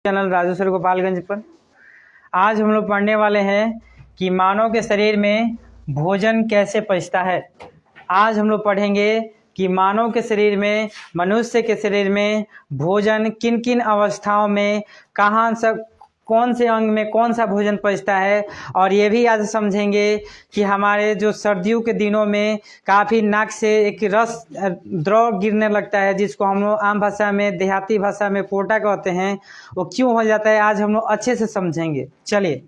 Channel Rajeshwar Gopalganj पर। आज हम लोग पढ़ने वाले हैं कि मानव के शरीर में भोजन कैसे पचता है। आज हम लोग पढ़ेंगे कि मानव के शरीर में, मनुष्य के शरीर में भोजन किन किन अवस्थाओं में, कहाँ सब, कौन से अंग में कौन सा भोजन पचता है। और ये भी आज समझेंगे कि हमारे जो सर्दियों के दिनों में काफ़ी नाक से एक रस द्रव गिरने लगता है, जिसको हम लोग आम भाषा में, देहाती भाषा में पोटा कहते हैं, वो क्यों हो जाता है आज हम लोग अच्छे से समझेंगे। चलिए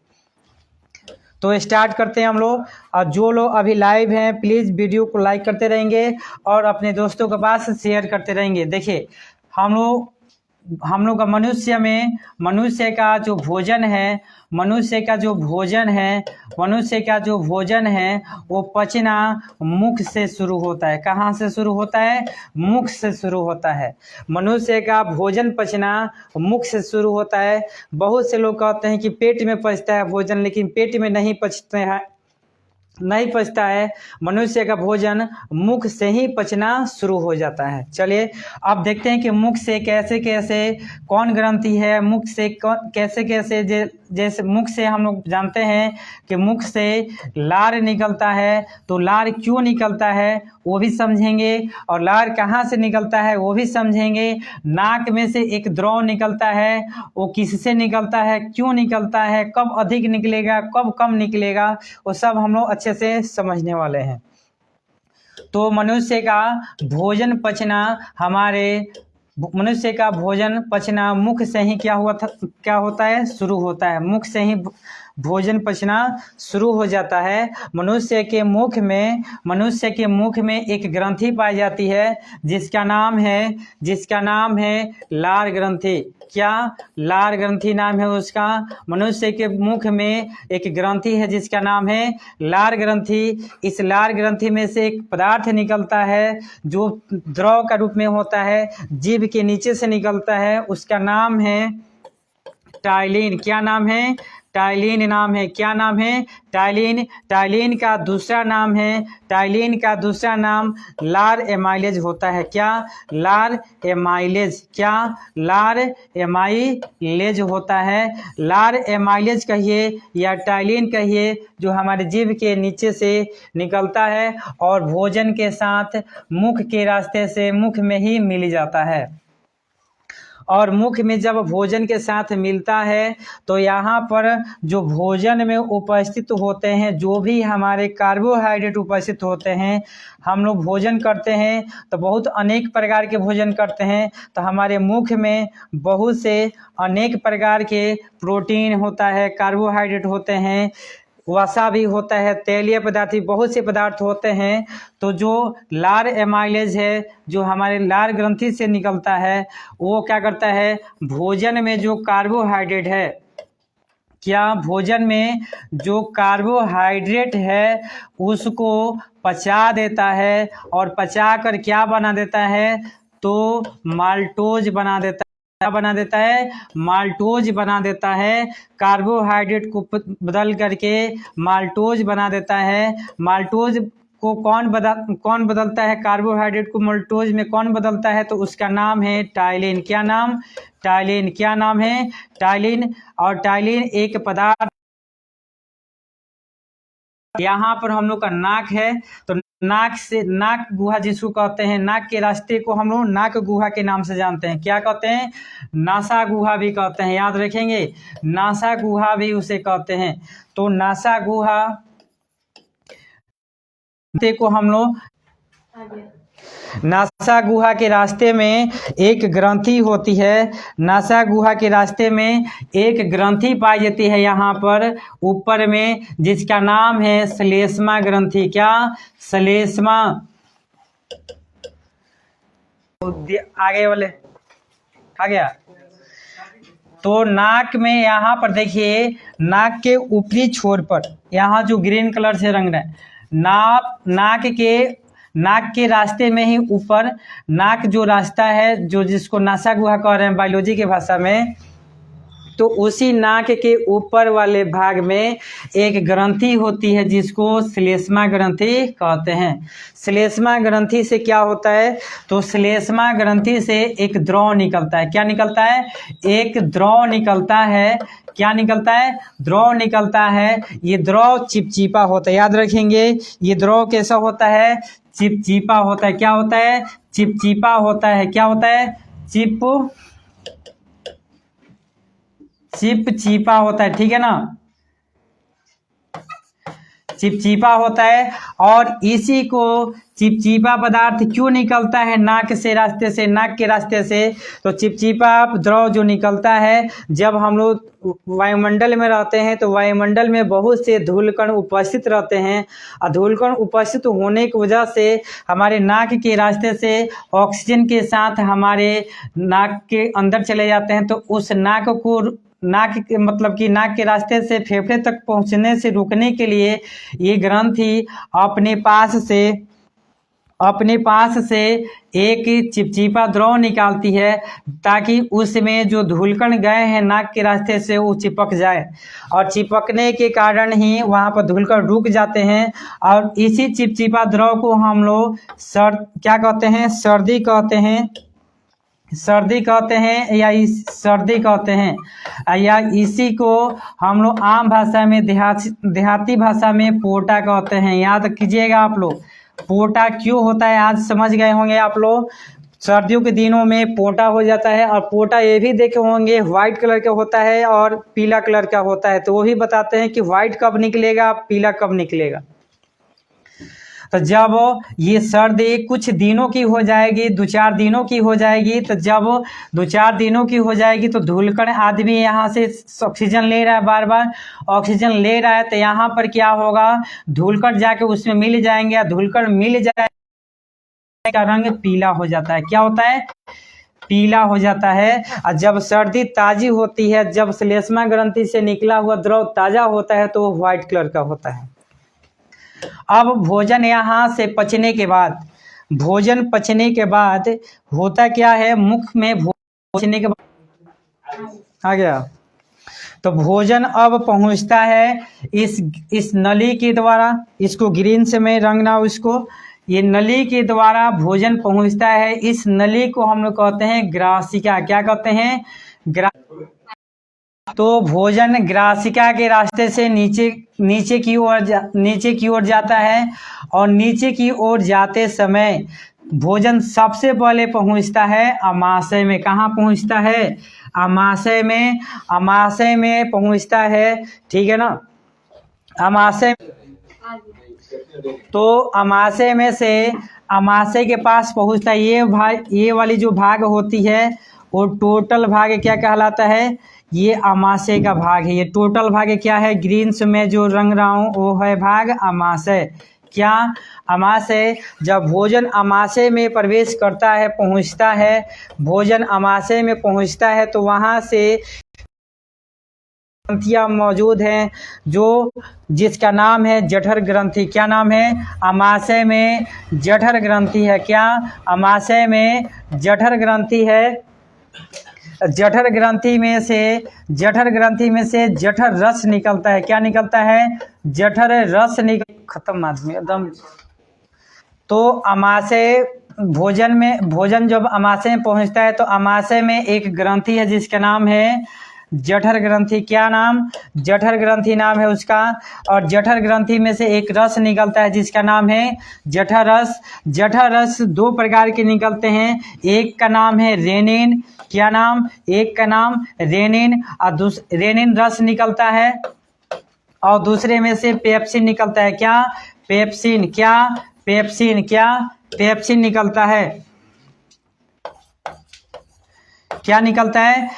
तो स्टार्ट करते हैं हम लोग। और जो लोग अभी लाइव हैं प्लीज़ वीडियो को लाइक करते रहेंगे और अपने दोस्तों के पास शेयर करते रहेंगे। देखिए हम लोग का मनुष्य का जो भोजन है वो पचना मुख से शुरू होता है। कहाँ से शुरू होता है? मुख से शुरू होता है। मनुष्य का भोजन पचना मुख से शुरू होता है। बहुत से लोग कहते हैं कि पेट में पचता है भोजन, लेकिन पेट में नहीं पचता है। मनुष्य का भोजन मुख से ही पचना शुरू हो जाता है। चलिए अब देखते हैं कि मुख से कैसे कैसे कौन ग्रंथि है, मुख से कैसे कैसे जैसे मुख से हम लोग जानते हैं कि मुख से लार निकलता है। तो लार क्यों निकलता है वो भी समझेंगे, और लार कहाँ से निकलता है वो भी समझेंगे। नाक में से एक द्रव निकलता है, वो किससे निकलता है, क्यों निकलता है, कब अधिक निकलेगा, कब कम निकलेगा, वो सब हम लोग अच्छे से समझने वाले हैं। तो मनुष्य का भोजन पचना मुख से ही क्या होता है, शुरू होता है। मुख से ही भोजन पचना शुरू हो जाता है। मनुष्य के मुख में एक ग्रंथि पाई जाती है जिसका नाम है लार ग्रंथि। क्या? लार ग्रंथि नाम है उसका। मनुष्य के मुख में एक ग्रंथि है जिसका नाम है लार ग्रंथि। इस लार ग्रंथि में से एक पदार्थ निकलता है जो द्रव का रूप में होता है, जीभ के नीचे से निकलता है। उसका नाम है टाइलिन। क्या नाम है? टाइलिन नाम है। क्या नाम है? टाइलिन। टाइलिन का दूसरा नाम लार एमाइलेज होता है। क्या? लार एमाइलेज। क्या? लार एमाइलेज होता है। लार एमाइलेज कहिए या टाइलिन कहिए, जो हमारे जीभ के नीचे से निकलता है और भोजन के साथ मुख के रास्ते से मुख में ही मिल जाता है। और मुख में जब भोजन के साथ मिलता है तो यहाँ पर जो भोजन में उपस्थित होते हैं, जो भी हमारे कार्बोहाइड्रेट उपस्थित होते हैं, हम लोग भोजन करते हैं तो बहुत अनेक प्रकार के भोजन करते हैं। तो हमारे मुख में बहुत से अनेक प्रकार के प्रोटीन होता है, कार्बोहाइड्रेट होते हैं, वसा भी होता है, तेलीय पदार्थ भी, बहुत से पदार्थ होते हैं। तो जो लार एमाइलेज है, जो हमारे लार ग्रंथि से निकलता है, वो क्या करता है, भोजन में जो कार्बोहाइड्रेट है, क्या भोजन में जो कार्बोहाइड्रेट है उसको पचा देता है, और पचा कर क्या बना देता है, तो माल्टोज बना देता है। क्या बना देता है? माल्टोज बना देता है। कार्बोहाइड्रेट को बदल करके माल्टोज बना देता है। माल्टोज को कौन बदलता है? कार्बोहाइड्रेट को माल्टोज में कौन बदलता है? तो उसका नाम है टाइलिन। क्या नाम? टाइलिन। क्या नाम है? टाइलिन। और टाइलिन एक पदार्थ, यहाँ पर हम लोग का नाक है, तो नाक गुहा जिसको कहते हैं, नाक के रास्ते को हम लोग नाक गुहा के नाम से जानते हैं। क्या कहते हैं? नासा गुहा भी कहते हैं। याद रखेंगे, नासा गुहा भी उसे कहते हैं। तो नासा गुहा को हम लोग, नासा गुहा के रास्ते में एक ग्रंथि होती है। नासा गुहा के रास्ते में एक ग्रंथि पाई जाती है यहाँ पर ऊपर में, जिसका नाम है श्लेष्मा ग्रंथि। क्या? श्लेष्मा। आगे वाले आ गया। तो नाक में यहाँ पर देखिए, नाक के ऊपरी छोर पर यहाँ जो ग्रीन कलर से रंग है, नाक के रास्ते में ही ऊपर, नाक जो रास्ता है, जो जिसको नासा गुहा कह रहे हैं बायोलॉजी के भाषा में, तो उसी नाक के ऊपर वाले भाग में एक ग्रंथि होती है जिसको श्लेष्मा ग्रंथि कहते हैं। श्लेष्मा ग्रंथि से क्या होता है, तो श्लेष्मा ग्रंथि से एक द्रव निकलता है। क्या निकलता है, एक द्रव निकलता है। क्या निकलता है, द्रव निकलता है। ये द्रव चिपचिपा होता है, याद रखेंगे। ये द्रव कैसा होता है, चिपचिपा होता है। क्या होता है, चिपचिपा होता है। क्या होता है, चिपचिपा होता है, ठीक है ना, चिपचिपा होता है। और इसी को चिपचिपा पदार्थ क्यों निकलता है नाक से रास्ते से, नाक के रास्ते से, तो चिपचिपा द्रव जो निकलता है, जब हम लोग वायुमंडल में रहते हैं तो वायुमंडल में बहुत से धूलकण उपस्थित रहते हैं, और धूलकण उपस्थित होने की वजह से हमारे नाक के रास्ते से ऑक्सीजन के साथ हमारे नाक के अंदर चले जाते हैं। तो उस नाक को नाक के मतलब कि नाक के रास्ते से फेफड़े तक पहुंचने से रोकने के लिए ये ग्रंथि अपने पास से एक चिपचिपा द्रव निकालती है, ताकि उसमें जो धूलकण गए हैं नाक के रास्ते से वो चिपक जाए, और चिपकने के कारण ही वहाँ पर धूलकण रुक जाते हैं। और इसी चिपचिपा द्रव को हम लोग क्या कहते हैं, सर्दी कहते हैं या इसी को हम लोग आम भाषा में देहाती भाषा में पोटा कहते हैं। याद कीजिएगा आप लोग, पोटा क्यों होता है आज समझ गए होंगे आप लोग। सर्दियों के दिनों में पोटा हो जाता है, और पोटा ये भी देखे होंगे व्हाइट कलर का होता है और पीला कलर का होता है। तो वो भी बताते हैं कि व्हाइट कब निकलेगा, पीला कब निकलेगा। तो जब ये सर्दी कुछ दिनों की हो जाएगी, 2-4 दिनों की हो जाएगी, तो जब 2-4 दिनों की हो जाएगी तो धूलकण आदमी यहाँ से ऑक्सीजन ले रहा है, बार बार ऑक्सीजन ले रहा है, तो यहाँ पर क्या होगा, धूलकण जाके उसमें मिल जाएंगे। धूलकण मिल जाएगा का रंग पीला हो जाता है। क्या होता है, पीला हो जाता है। और जब सर्दी ताजी होती है, जब श्लेष्मा ग्रंथि से निकला हुआ द्रव ताजा होता है तो वो व्हाइट कलर का होता है। अब भोजन यहाँ से पचने के बाद होता क्या है, मुख में पहुँचने के बाद आ गया, तो भोजन अब पहुँचता है इस नली के द्वारा। इसको ग्रीन से मैं रंगना, उसको ये नली के द्वारा भोजन पहुँचता है। इस नली को हम लोग कहते हैं ग्रासिका। क्या कहते हैं, तो भोजन ग्रासिका के रास्ते से नीचे की ओर जाता है, और नीचे की ओर जाते समय भोजन सबसे पहले पहुंचता है अमाशय में। कहाँ पहुंचता है, अमाशय में पहुंचता है, ठीक है ना। अमाशय, तो अमाशय में से अमाशय के पास पहुंचता है। ये वाली जो भाग होती है वो टोटल भाग क्या कहलाता है, ये अमाशय का भाग है। ये टोटल भाग क्या है, ग्रीन से मैं जो रंग रहा हूँ वो है भाग अमाशय। क्या, अमाशय। जब भोजन अमाशय में प्रवेश करता है, पहुँचता है, भोजन अमाशय में पहुँचता है, तो वहाँ से ग्रंथियाँ मौजूद हैं जिसका नाम है जठर ग्रंथि। क्या नाम है, अमाशय में जठर ग्रंथि है। क्या, अमाशय में जठर ग्रंथि है। जठर ग्रंथि में से जठर रस निकलता है। क्या निकलता है, जठर रस खत्म आदमी एकदम। तो अमाशय भोजन जब अमाशय में पहुंचता है तो अमाशय में एक ग्रंथि है जिसका नाम है जठर ग्रंथि। क्या नाम, जठर ग्रंथि नाम है उसका। और जठर ग्रंथि में से एक रस निकलता है जिसका नाम है जठर रस। जठर रस 2 प्रकार के निकलते हैं, एक का नाम है रेनिन। क्या नाम, एक का नाम रेनिन, और रेनिन रस निकलता है, और दूसरे में से पेप्सिन निकलता है। क्या, पेप्सिन। क्या, पेप्सिन। क्या, पेप्सिन निकलता है। क्या निकलता है,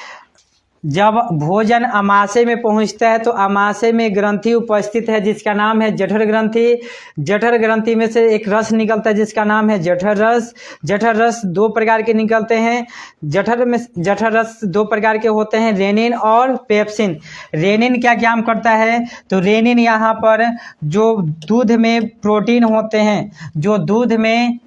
जब भोजन अमाशय में पहुंचता है तो अमाशय में ग्रंथि उपस्थित है जिसका नाम है जठर ग्रंथि। जठर ग्रंथि में से एक रस निकलता है जिसका नाम है जठर रस। जठर रस 2 प्रकार के निकलते हैं। जठर रस 2 प्रकार के होते हैं, रेनिन और पेप्सिन। रेनिन क्या काम करता है, तो रेनिन यहाँ पर जो दूध में प्रोटीन होते हैं, जो दूध में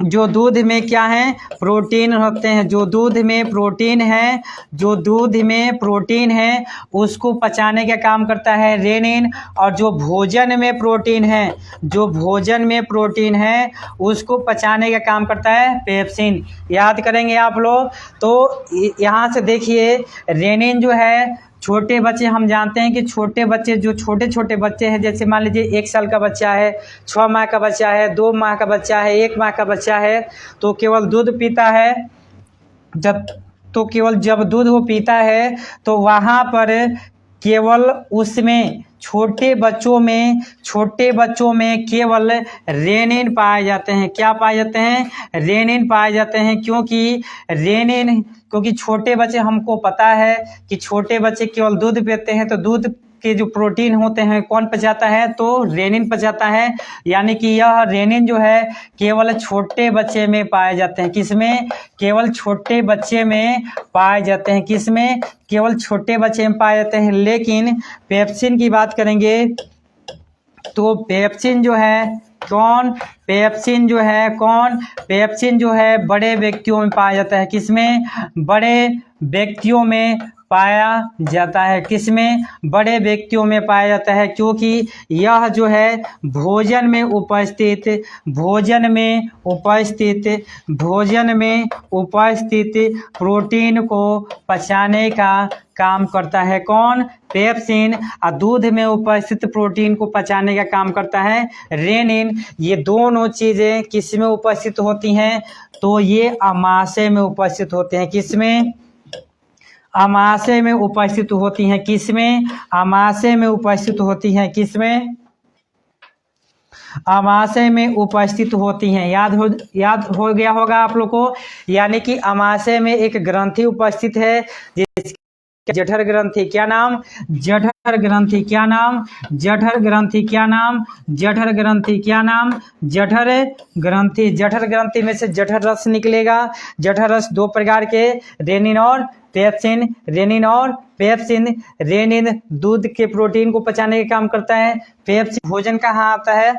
जो दूध में क्या है, प्रोटीन होते हैं, जो दूध में प्रोटीन है, जो दूध में प्रोटीन है उसको पचाने का काम करता है रेनिन। और जो भोजन में प्रोटीन है, जो भोजन में प्रोटीन है उसको पचाने का काम करता है पेप्सिन। याद करेंगे आप लोग। तो यहाँ से देखिए रेनिन जो है, छोटे बच्चे हम जानते हैं कि छोटे बच्चे, जो छोटे छोटे बच्चे हैं, जैसे मान लीजिए 1 साल का बच्चा है, 6 माह का बच्चा है, 2 माह का बच्चा है, 1 माह का बच्चा है, तो केवल दूध पीता है केवल जब दूध वो पीता है तो वहाँ पर केवल उसमें छोटे बच्चों में केवल रेनिन पाए जाते हैं। क्या पाए जाते हैं? रेनिन पाए जाते हैं। क्योंकि छोटे बच्चे, हमको पता है कि छोटे बच्चे केवल दूध पीते हैं, तो दूध के जो प्रोटीन होते हैं कौन पचाता है? तो रेनिन पचाता है। यानी कि यह रेनिन जो है केवल छोटे बच्चे में पाए जाते हैं। किसमें? केवल छोटे बच्चे में पाए जाते हैं। किसमें? केवल छोटे बच्चे में पाए जाते हैं। लेकिन पेप्सिन की बात करेंगे तो पेप्सिन जो है पेप्सिन जो है बड़े व्यक्तियों में पाया जाता है। किसमें? बड़े व्यक्तियों में पाया जाता है। किसमें? बड़े व्यक्तियों में पाया जाता है, क्योंकि यह जो है भोजन में उपस्थित प्रोटीन को पचाने का काम करता है। कौन? पेप्सिन। और दूध में उपस्थित प्रोटीन को पचाने का काम करता है रेनिन। ये दोनों चीज़ें किस में उपस्थित होती हैं? तो ये अमाशय में उपस्थित होते हैं। किसमें? अमाशय में उपस्थित होती हैं। किसमें? अमाशय में उपस्थित होती हैं। किसमें? अमाशय में उपस्थित होती हैं। याद हो गया होगा आप लोग को। यानी कि अमाशय में एक ग्रंथि उपस्थित है, जठर ग्रंथि। क्या नाम? जठर ग्रंथि। क्या नाम? जठर ग्रंथि। क्या नाम? जठर ग्रंथि। क्या नाम? जठर ग्रंथि। जठर ग्रंथि में से जठर रस निकलेगा। जठर रस 2 प्रकार के, रेनिन और पेप्सिन। रेनिन दूध के प्रोटीन को पचाने का काम करता है। पेप्सिन भोजन कहाँ आता है?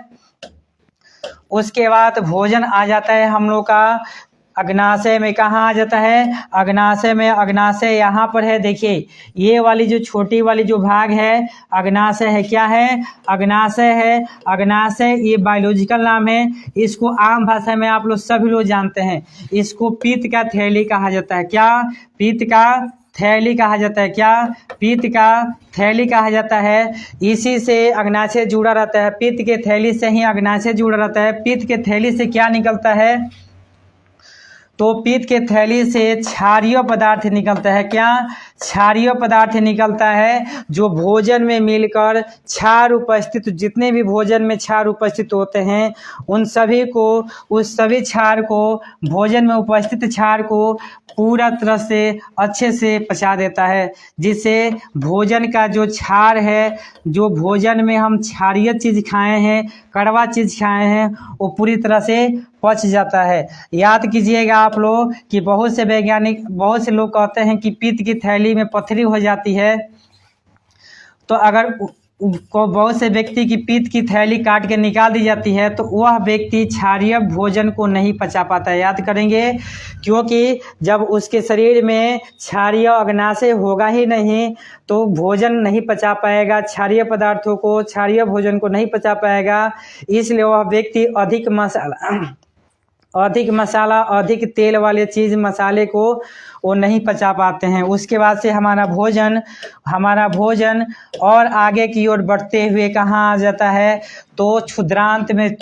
उसके बाद भोजन आ जाता है हम लोग का अग्नाशय में। कहाँ आ जाता है? अग्नाशय में। अग्नाशय यहाँ पर है, देखिए ये वाली जो छोटी वाली जो भाग है अग्नाशय है। क्या है? अग्नाशय है। अग्नाशय ये बायोलॉजिकल नाम है। इसको आम भाषा में आप लोग सभी लोग जानते हैं, इसको पित्त का थैली कहा जाता है। क्या? पित्त का थैली कहा जाता है। क्या? पित्त का थैली कहा जाता है। इसी से अग्नाशय जुड़ा रहता है। पित्त के थैली से ही अग्नाशय जुड़ा रहता है। पित्त के थैली से क्या निकलता है? तो पित्त के थैली से क्षारीय पदार्थ निकलता है। क्या? क्षारीय पदार्थ निकलता है, जो भोजन में मिलकर क्षार उपस्थित, जितने भी भोजन में क्षार उपस्थित होते हैं उस सभी क्षार को, भोजन में उपस्थित क्षार को पूरा तरह से अच्छे से पचा देता है, जिससे भोजन का जो क्षार है, जो भोजन में हम क्षारीय चीज़ खाए हैं, कड़वा चीज़ खाए हैं, वो पूरी तरह से पच जाता है। याद कीजिएगा आप लोग कि बहुत से लोग कहते हैं कि पित्त की थैली में पथरी हो जाती है। तो अगर बहुत से व्यक्ति की पित्त की थैली काट के निकाल दी जाती है तो वह व्यक्ति क्षारीय भोजन को नहीं पचा पाता है। याद करेंगे, क्योंकि जब उसके शरीर में क्षारीय अग्नाशय होगा ही नहीं तो भोजन नहीं पचा पाएगा, क्षारीय पदार्थों को, क्षारीय भोजन को नहीं पचा पाएगा। इसलिए वह व्यक्ति अधिक मसाला, अधिक तेल वाले चीज़, मसाले को वो नहीं पचा पाते हैं। उसके बाद से हमारा भोजन और आगे की ओर बढ़ते हुए कहाँ आ जाता है? तो क्षुद्रांत में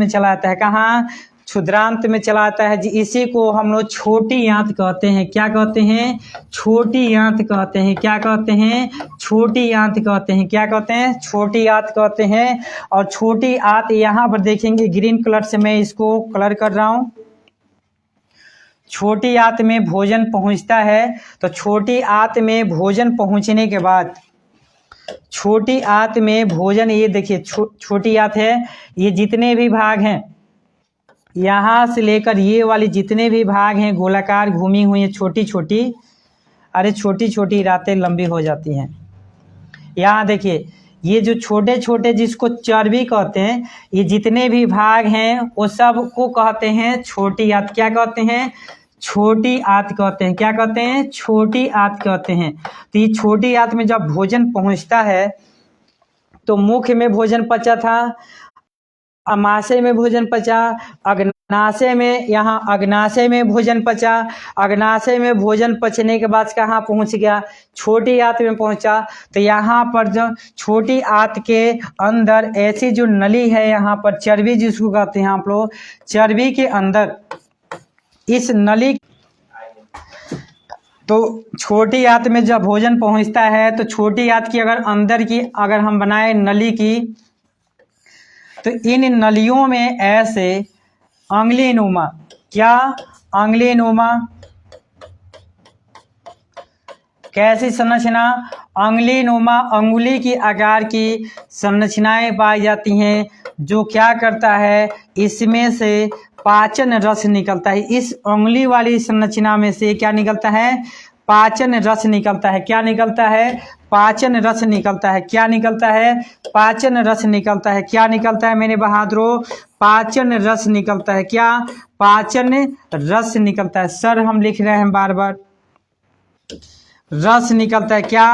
चला जाता है। कहाँ? क्षुद्रांत में चला आता है। इसी को हम लोग छोटी आंत कहते हैं। क्या कहते हैं? छोटी आंत कहते हैं। क्या कहते हैं? छोटी आंत कहते हैं। क्या कहते हैं? छोटी आंत कहते हैं। और छोटी आंत यहाँ पर देखेंगे ग्रीन कलर से मैं इसको कलर कर रहा हूँ। छोटी आंत में भोजन पहुँचता है। तो छोटी आंत में भोजन पहुँचने के बाद, छोटी आंत में भोजन, ये देखिए छोटी आंत है, ये जितने भी भाग हैं यहाँ से लेकर ये वाली जितने भी भाग हैं गोलाकार घूमी हुई है छोटी छोटी रातें लंबी हो जाती हैं। यहाँ देखिए ये जो छोटे छोटे जिसको चर्बी कहते हैं, ये जितने भी भाग हैं वो सब को कहते हैं छोटी आंत। क्या कहते हैं? छोटी आंत कहते हैं। क्या कहते हैं? छोटी आंत कहते हैं। तो ये छोटी आंत में जब भोजन पहुंचता है तो मुख में भोजन पचा था, अमाशय में भोजन पचा, अग्नाशय में, यहाँ अग्नाशय में भोजन पचा, अग्नाशय में भोजन पचने के बाद कहाँ पहुँच गया? छोटी आंत में पहुँचा। तो यहाँ पर जो छोटी आंत के अंदर ऐसी जो नली है, यहाँ पर चर्बी जिसको कहते हैं आप लोग, चर्बी के अंदर इस नली, तो छोटी आंत में जब भोजन पहुँचता है तो छोटी आंत की अगर अंदर की अगर हम बनाए नली की, तो इन नलियों में ऐसे अंगुलीनुमा, क्या? अंगुलीनुमा कैसी संरचना? अंगुलीनुमा, अंगुली की आकार की संरचनाएं पाई जाती हैं, जो क्या करता है, इसमें से पाचन रस निकलता है। इस अंगुली वाली संरचना में से क्या निकलता है? पाचन रस निकलता है। क्या निकलता है? पाचन रस निकलता है। क्या निकलता है? पाचन रस निकलता है। क्या निकलता है मेरे बहादुरों? पाचन रस निकलता है। क्या? पाचन रस निकलता है। सर हम लिख रहे हैं बार बार, रस निकलता है। क्या?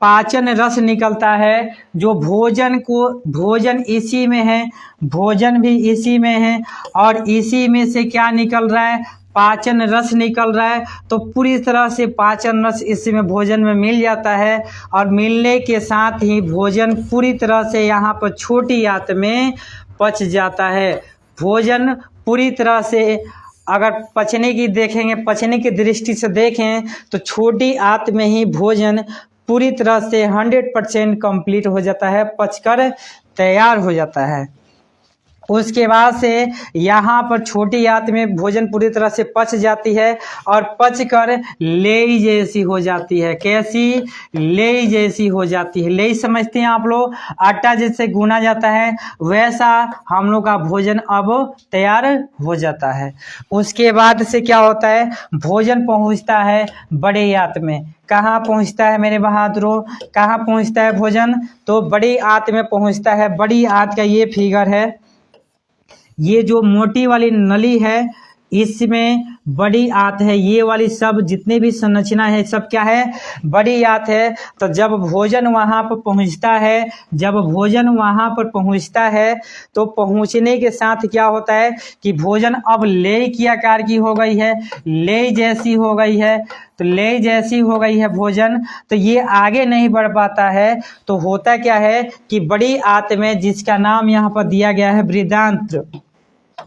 पाचन रस निकलता है। जो भोजन को, भोजन इसी में है, भोजन भी इसी में है, और इसी में से क्या निकल रहा है? पाचन रस निकल रहा है। तो पूरी तरह से पाचन रस इसमें भोजन में मिल जाता है, और मिलने के साथ ही भोजन पूरी तरह से यहाँ पर छोटी आंत में पच जाता है। भोजन पूरी तरह से अगर पचने की देखेंगे, पचने की दृष्टि से देखें तो छोटी आंत में ही भोजन पूरी तरह से 100% कंप्लीट हो जाता है, पचकर तैयार हो जाता है। उसके बाद से यहाँ पर छोटी आंत में भोजन पूरी तरह से पच जाती है और पचकर लेई जैसी हो जाती है। कैसी? लेई जैसी हो जाती है। लेई समझते हैं आप लोग? आटा जैसे गूना जाता है, वैसा हम लोग का भोजन अब तैयार हो जाता है। उसके बाद से क्या होता है? भोजन पहुँचता है बड़ी आंत में। कहाँ पहुँचता है मेरे बहादुरों? कहाँ पहुँचता है भोजन? तो बड़ी आंत में पहुँचता है। बड़ी आंत का ये फिगर है, ये जो मोटी वाली नली है इसमें बड़ी आंत है। ये वाली सब जितने भी संरचना है सब क्या है? बड़ी आंत है। तो जब भोजन वहाँ पर पहुँचता है, जब भोजन वहाँ पर पहुँचता है तो पहुँचने के साथ क्या होता है कि भोजन अब लेई की आकार की हो गई है, लेई जैसी हो गई है। तो लेई जैसी हो गई है भोजन, तो ये आगे नहीं बढ़ पाता है। तो होता क्या है कि बड़ी आंत में, जिसका नाम यहाँ पर दिया गया है बृहदान्त्र,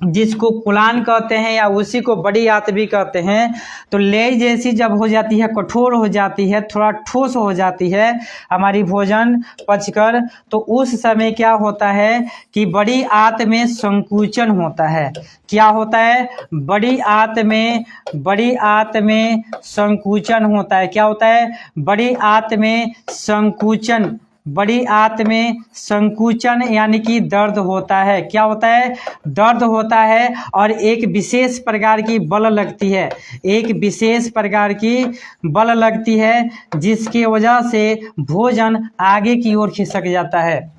जिसको कुलान कहते हैं या उसी को बड़ी आंत भी कहते हैं, तो लेई जैसी जब हो जाती है, कठोर हो जाती है, थोड़ा ठोस हो जाती है हमारी भोजन पचकर, तो उस समय क्या होता है कि बड़ी आंत में संकुचन होता है। क्या होता है? बड़ी आंत में संकुचन होता है। क्या होता है? बड़ी आंत में संकुचन, बड़ी आंत में संकुचन यानी कि दर्द होता है। क्या होता है? दर्द होता है, और एक विशेष प्रकार की बल लगती है, एक विशेष प्रकार की बल लगती है, जिसकी वजह से भोजन आगे की ओर खिसक जाता है,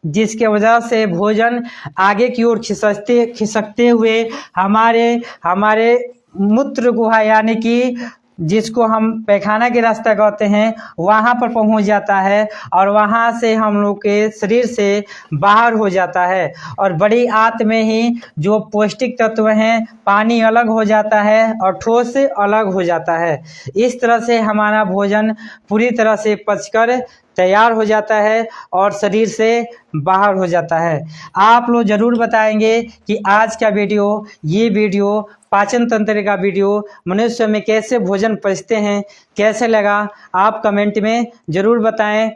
जिसके वजह से भोजन आगे की ओर खिसकते हुए हमारे मूत्र गुहा यानी कि जिसको हम पैखाना के रास्ता कहते हैं, वहाँ पर पहुँच जाता है, और वहाँ से हम लोग के शरीर से बाहर हो जाता है। और बड़ी आंत में ही जो पौष्टिक तत्व हैं, पानी अलग हो जाता है और ठोस अलग हो जाता है। इस तरह से हमारा भोजन पूरी तरह से पचकर तैयार हो जाता है और शरीर से बाहर हो जाता है। आप लोग ज़रूर बताएंगे कि आज का वीडियो, ये वीडियो पाचन तंत्र का वीडियो, मनुष्य में कैसे भोजन पचते हैं, कैसे लगा? आप कमेंट में ज़रूर बताएं।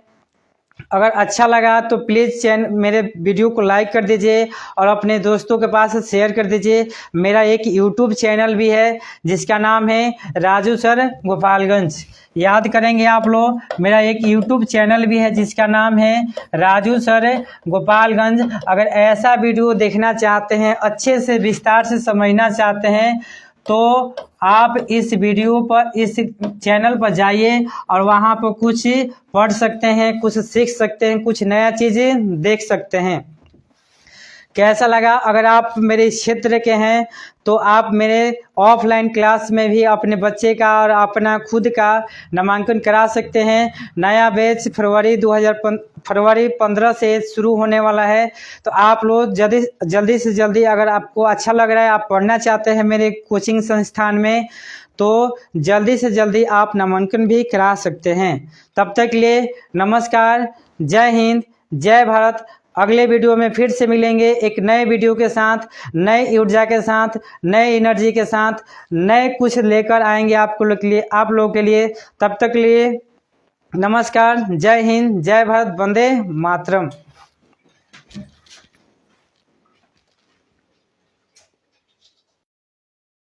अगर अच्छा लगा तो प्लीज़ मेरे वीडियो को लाइक कर दीजिए और अपने दोस्तों के पास शेयर कर दीजिए। मेरा एक यूट्यूब चैनल भी है जिसका नाम है राजू सर गोपालगंज। याद करेंगे आप लोग, मेरा एक यूट्यूब चैनल भी है जिसका नाम है राजू सर गोपालगंज। अगर ऐसा वीडियो देखना चाहते हैं, अच्छे से विस्तार से समझना चाहते हैं, तो आप इस वीडियो पर, इस चैनल पर जाइए और वहाँ पर कुछ पढ़ सकते हैं, कुछ सीख सकते हैं, कुछ नया चीज़ें देख सकते हैं। कैसा लगा? अगर आप मेरे क्षेत्र के हैं तो आप मेरे ऑफलाइन क्लास में भी अपने बच्चे का और अपना खुद का नामांकन करा सकते हैं। नया बैच फरवरी 15 से शुरू होने वाला है। तो आप लोग जल्दी से जल्दी, अगर आपको अच्छा लग रहा है, आप पढ़ना चाहते हैं मेरे कोचिंग संस्थान में, तो जल्दी से जल्दी आप नामांकन भी करा सकते हैं। तब तक के लिए नमस्कार, जय हिंद, जय भारत। अगले वीडियो में फिर से मिलेंगे एक नए वीडियो के साथ, नए ऊर्जा के साथ, नए एनर्जी के साथ, नए कुछ लेकर आएंगे आप लोगों के लिए। तब तक के लिए नमस्कार, जय हिंद, जय भारत, वंदे मातरम।